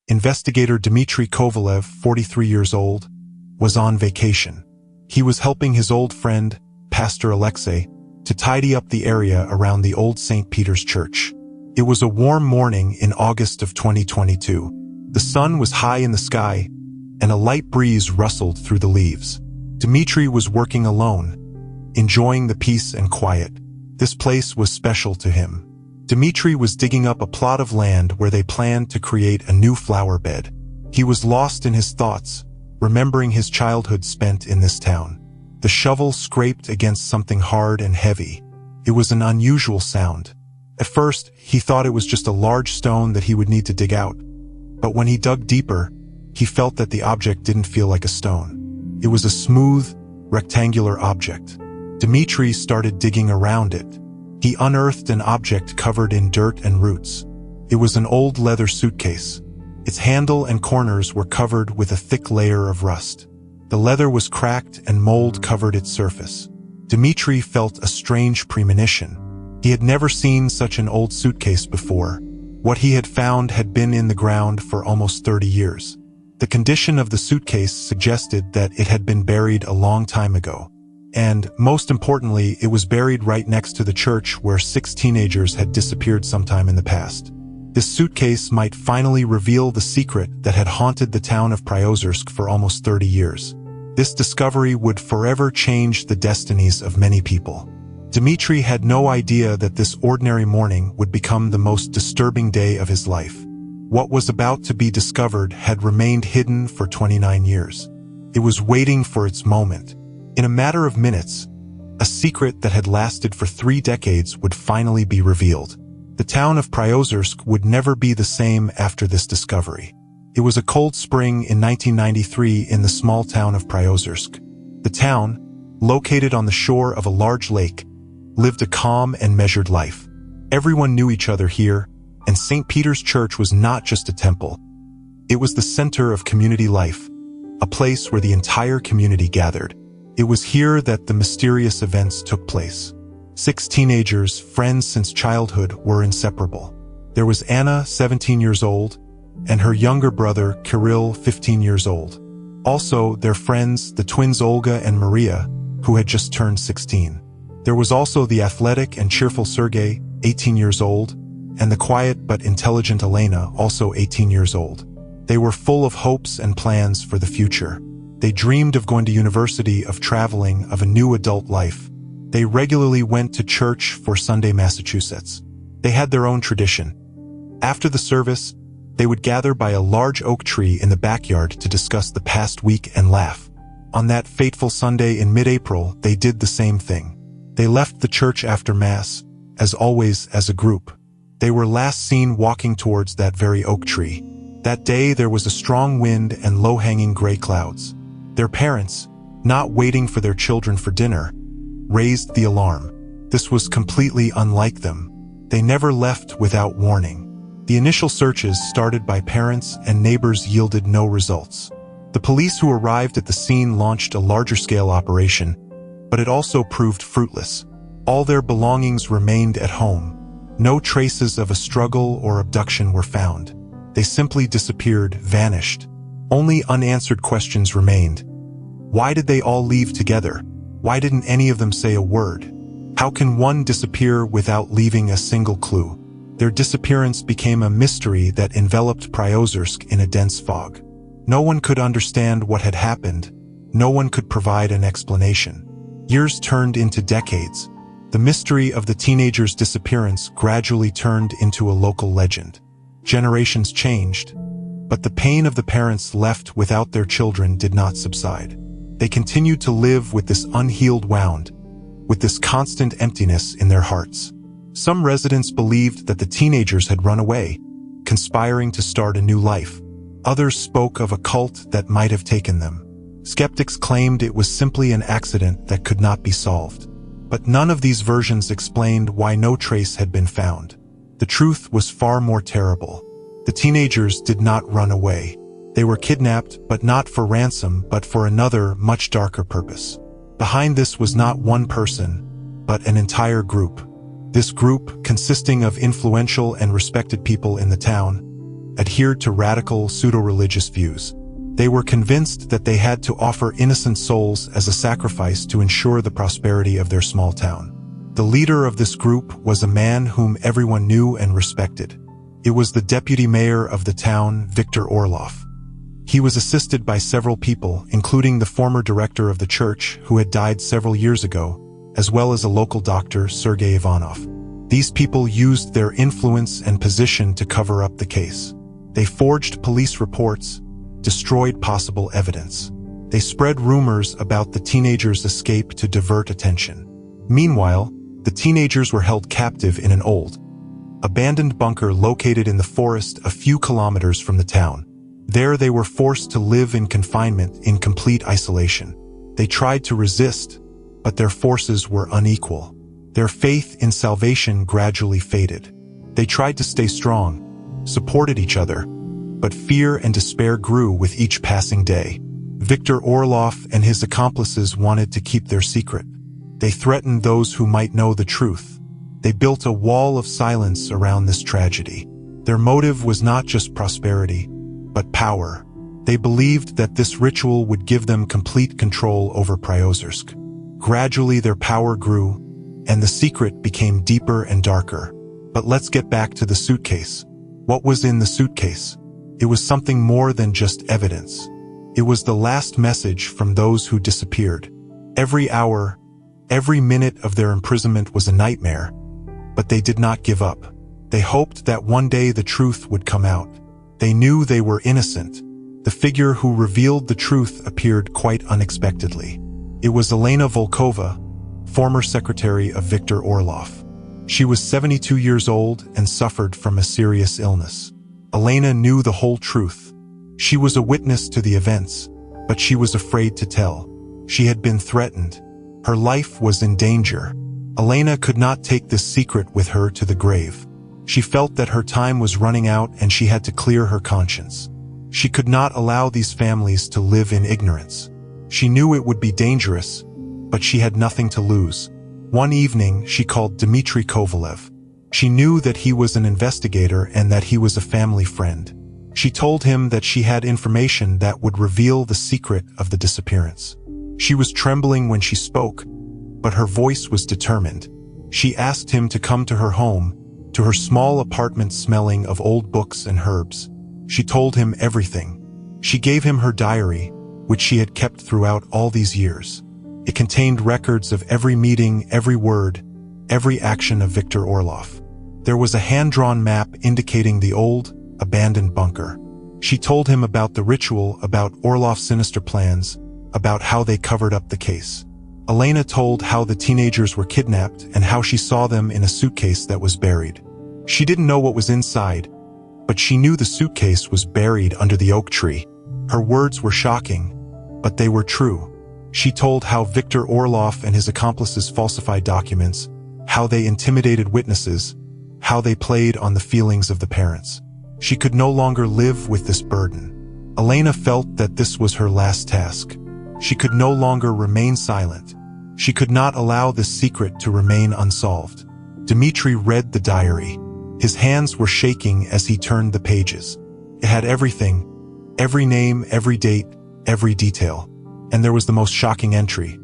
Investigator Dmitry Kovalev, 43 years old, was on vacation. He was helping his old friend, Pastor Alexei, to tidy up the area around the old St. Peter's Church. It was a warm morning in August of 2022. The sun was high in the sky, and a light breeze rustled through the leaves. Dmitry was working alone, enjoying the peace and quiet. This place was special to him. Dmitry was digging up a plot of land where they planned to create a new flower bed. He was lost in his thoughts, remembering his childhood spent in this town. The shovel scraped against something hard and heavy. It was an unusual sound. At first, he thought it was just a large stone that he would need to dig out. But when he dug deeper, he felt that the object didn't feel like a stone. It was a smooth, rectangular object. Dmitry started digging around it. He unearthed an object covered in dirt and roots. It was an old leather suitcase. Its handle and corners were covered with a thick layer of rust. The leather was cracked and mold covered its surface. Dmitry felt a strange premonition. He had never seen such an old suitcase before. What he had found had been in the ground for almost 30 years. The condition of the suitcase suggested that it had been buried a long time ago. And, most importantly, it was buried right next to the church where 6 teenagers had disappeared sometime in the past. This suitcase might finally reveal the secret that had haunted the town of Priozersk for almost 30 years. This discovery would forever change the destinies of many people. Dmitry had no idea that this ordinary morning would become the most disturbing day of his life. What was about to be discovered had remained hidden for 29 years. It was waiting for its moment. In a matter of minutes, a secret that had lasted for 3 decades would finally be revealed. The town of Priozersk would never be the same after this discovery. It was a cold spring in 1993 in the small town of Priozersk. The town, located on the shore of a large lake, lived a calm and measured life. Everyone knew each other here, and St. Peter's Church was not just a temple. It was the center of community life, a place where the entire community gathered. It was here that the mysterious events took place. 6 teenagers, friends since childhood, were inseparable. There was Anna, 17 years old, and her younger brother, Kirill, 15 years old. Also, their friends, the twins Olga and Maria, who had just turned 16. There was also the athletic and cheerful Sergei, 18 years old, and the quiet but intelligent Elena, also 18 years old. They were full of hopes and plans for the future. They dreamed of going to university, of traveling, of a new adult life. They regularly went to church for Sunday Massachusetts. They had their own tradition. After the service, they would gather by a large oak tree in the backyard to discuss the past week and laugh. On that fateful Sunday in mid-April, they did the same thing. They left the church after Mass, as always as a group. They were last seen walking towards that very oak tree. That day there was a strong wind and low-hanging gray clouds. Their parents, not waiting for their children for dinner, raised the alarm. This was completely unlike them. They never left without warning. The initial searches started by parents and neighbors yielded no results. The police who arrived at the scene launched a larger-scale operation, but it also proved fruitless. All their belongings remained at home. No traces of a struggle or abduction were found. They simply disappeared, vanished. Only unanswered questions remained. Why did they all leave together? Why didn't any of them say a word? How can one disappear without leaving a single clue? Their disappearance became a mystery that enveloped Priozersk in a dense fog. No one could understand what had happened. No one could provide an explanation. Years turned into decades. The mystery of the teenagers' disappearance gradually turned into a local legend. Generations changed, but the pain of the parents left without their children did not subside. They continued to live with this unhealed wound, with this constant emptiness in their hearts. Some residents believed that the teenagers had run away, conspiring to start a new life. Others spoke of a cult that might have taken them. Skeptics claimed it was simply an accident that could not be solved. But none of these versions explained why no trace had been found. The truth was far more terrible. The teenagers did not run away. They were kidnapped, but not for ransom, but for another, much darker purpose. Behind this was not one person, but an entire group. This group, consisting of influential and respected people in the town, adhered to radical, pseudo-religious views. They were convinced that they had to offer innocent souls as a sacrifice to ensure the prosperity of their small town. The leader of this group was a man whom everyone knew and respected. It was the deputy mayor of the town, Viktor Orlov. He was assisted by several people, including the former director of the church, who had died several years ago, as well as a local doctor, Sergei Ivanov. These people used their influence and position to cover up the case. They forged police reports, destroyed possible evidence. They spread rumors about the teenagers' escape to divert attention. Meanwhile, the teenagers were held captive in an old, abandoned bunker located in the forest a few kilometers from the town. There they were forced to live in confinement in complete isolation. They tried to resist, but their forces were unequal. Their faith in salvation gradually faded. They tried to stay strong, supported each other, but fear and despair grew with each passing day. Viktor Orlov and his accomplices wanted to keep their secret. They threatened those who might know the truth. They built a wall of silence around this tragedy. Their motive was not just prosperity, but power. They believed that this ritual would give them complete control over Priozersk. Gradually their power grew, and the secret became deeper and darker. But let's get back to the suitcase. What was in the suitcase? It was something more than just evidence. It was the last message from those who disappeared. Every hour, every minute of their imprisonment was a nightmare, but they did not give up. They hoped that one day the truth would come out. They knew they were innocent. The figure who revealed the truth appeared quite unexpectedly. It was Elena Volkova, former secretary of Viktor Orlov. She was 72 years old and suffered from a serious illness. Elena knew the whole truth. She was a witness to the events, but she was afraid to tell. She had been threatened. Her life was in danger. Elena could not take this secret with her to the grave. She felt that her time was running out and she had to clear her conscience. She could not allow these families to live in ignorance. She knew it would be dangerous, but she had nothing to lose. One evening, she called Dmitry Kovalev. She knew that he was an investigator and that he was a family friend. She told him that she had information that would reveal the secret of the disappearance. She was trembling when she spoke, but her voice was determined. She asked him to come to her home, to her small apartment smelling of old books and herbs. She told him everything. She gave him her diary, which she had kept throughout all these years. It contained records of every meeting, every word, every action of Viktor Orlov. There was a hand-drawn map indicating the old, abandoned bunker. She told him about the ritual, about Orlov's sinister plans, about how they covered up the case. Elena told how the teenagers were kidnapped and how she saw them in a suitcase that was buried. She didn't know what was inside, but she knew the suitcase was buried under the oak tree. Her words were shocking, but they were true. She told how Viktor Orlov and his accomplices falsified documents, how they intimidated witnesses, how they played on the feelings of the parents. She could no longer live with this burden. Elena felt that this was her last task. She could no longer remain silent. She could not allow this secret to remain unsolved. Dmitry read the diary. His hands were shaking as he turned the pages. It had everything, every name, every date, every detail. And there was the most shocking entry.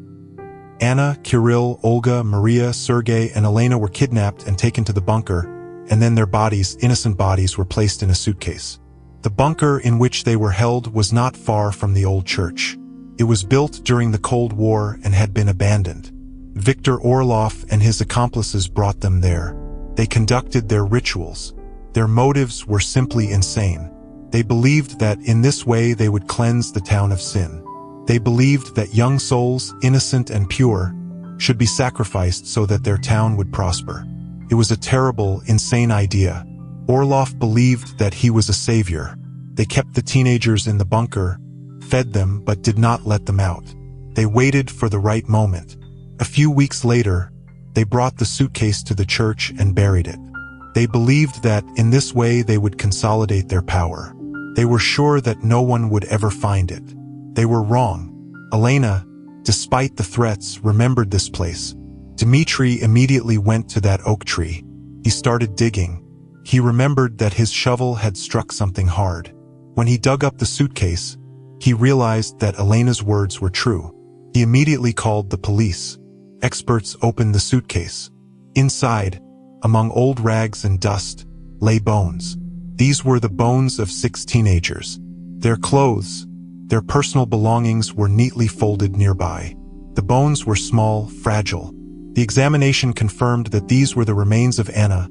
Anna, Kirill, Olga, Maria, Sergei, and Elena were kidnapped and taken to the bunker, and then their bodies, innocent bodies, were placed in a suitcase. The bunker in which they were held was not far from the old church. It was built during the Cold War and had been abandoned. Viktor Orlov and his accomplices brought them there. They conducted their rituals. Their motives were simply insane. They believed that in this way they would cleanse the town of sin. They believed that young souls, innocent and pure, should be sacrificed so that their town would prosper. It was a terrible, insane idea. Orlov believed that he was a savior. They kept the teenagers in the bunker, fed them, but did not let them out. They waited for the right moment. A few weeks later, they brought the suitcase to the church and buried it. They believed that in this way they would consolidate their power. They were sure that no one would ever find it. They were wrong. Elena, despite the threats, remembered this place. Dmitry immediately went to that oak tree. He started digging. He remembered that his shovel had struck something hard. When he dug up the suitcase, he realized that Elena's words were true. He immediately called the police. Experts opened the suitcase. Inside, among old rags and dust, lay bones. These were the bones of 6 teenagers. Their clothes, their personal belongings were neatly folded nearby. The bones were small, fragile. The examination confirmed that these were the remains of Anna,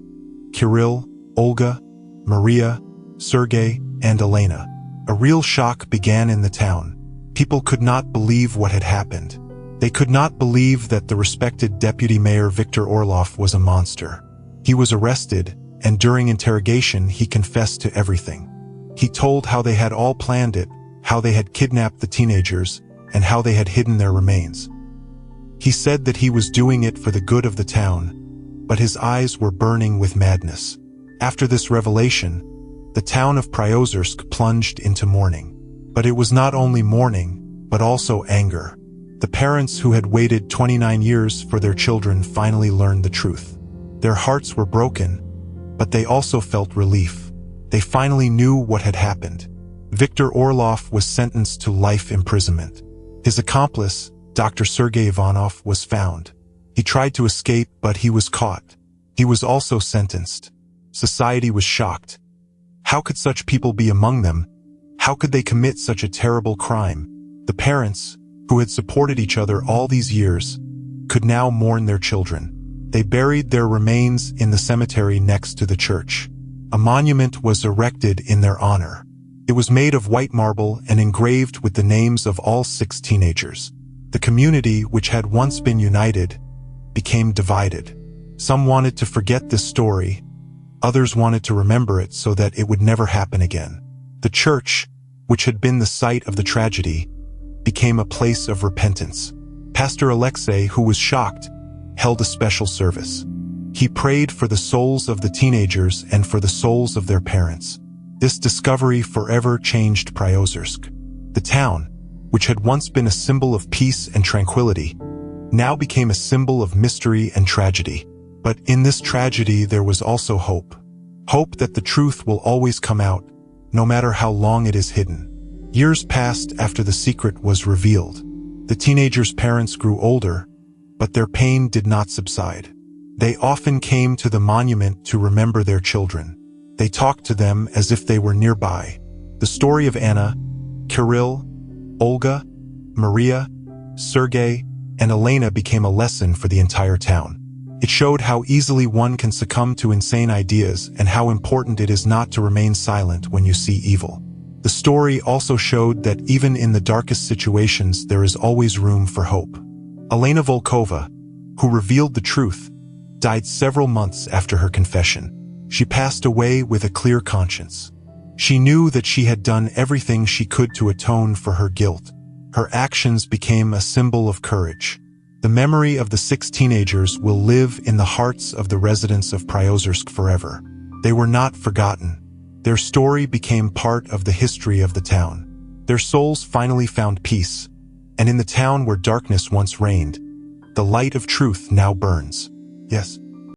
Kirill, Olga, Maria, Sergei, and Elena. A real shock began in the town. People could not believe what had happened. They could not believe that the respected Deputy Mayor Viktor Orlov was a monster. He was arrested, and during interrogation he confessed to everything. He told how they had all planned it, how they had kidnapped the teenagers, and how they had hidden their remains. He said that he was doing it for the good of the town, but his eyes were burning with madness. After this revelation, the town of Priozersk plunged into mourning. But it was not only mourning, but also anger. The parents who had waited 29 years for their children finally learned the truth. Their hearts were broken, but they also felt relief. They finally knew what had happened. Viktor Orlov was sentenced to life imprisonment. His accomplice, Dr. Sergei Ivanov, was found. He tried to escape, but he was caught. He was also sentenced. Society was shocked. How could such people be among them? How could they commit such a terrible crime? The parents, who had supported each other all these years, could now mourn their children. They buried their remains in the cemetery next to the church. A monument was erected in their honor. It was made of white marble and engraved with the names of all 6 teenagers. The community, which had once been united, became divided. Some wanted to forget this story. Others wanted to remember it so that it would never happen again. The church, which had been the site of the tragedy, became a place of repentance. Pastor Alexei, who was shocked, held a special service. He prayed for the souls of the teenagers and for the souls of their parents. This discovery forever changed Priozersk. The town, which had once been a symbol of peace and tranquility, now became a symbol of mystery and tragedy. But in this tragedy there was also hope. Hope that the truth will always come out, no matter how long it is hidden. Years passed after the secret was revealed. The teenagers' parents grew older, but their pain did not subside. They often came to the monument to remember their children. They talked to them as if they were nearby. The story of Anna, Kirill, Olga, Maria, Sergei, and Elena became a lesson for the entire town. It showed how easily one can succumb to insane ideas and how important it is not to remain silent when you see evil. The story also showed that even in the darkest situations there is always room for hope. Elena Volkova, who revealed the truth, died several months after her confession. She passed away with a clear conscience. She knew that she had done everything she could to atone for her guilt. Her actions became a symbol of courage. The memory of the 6 teenagers will live in the hearts of the residents of Priozersk forever. They were not forgotten. Their story became part of the history of the town. Their souls finally found peace, and in the town where darkness once reigned, the light of truth now burns. Yes.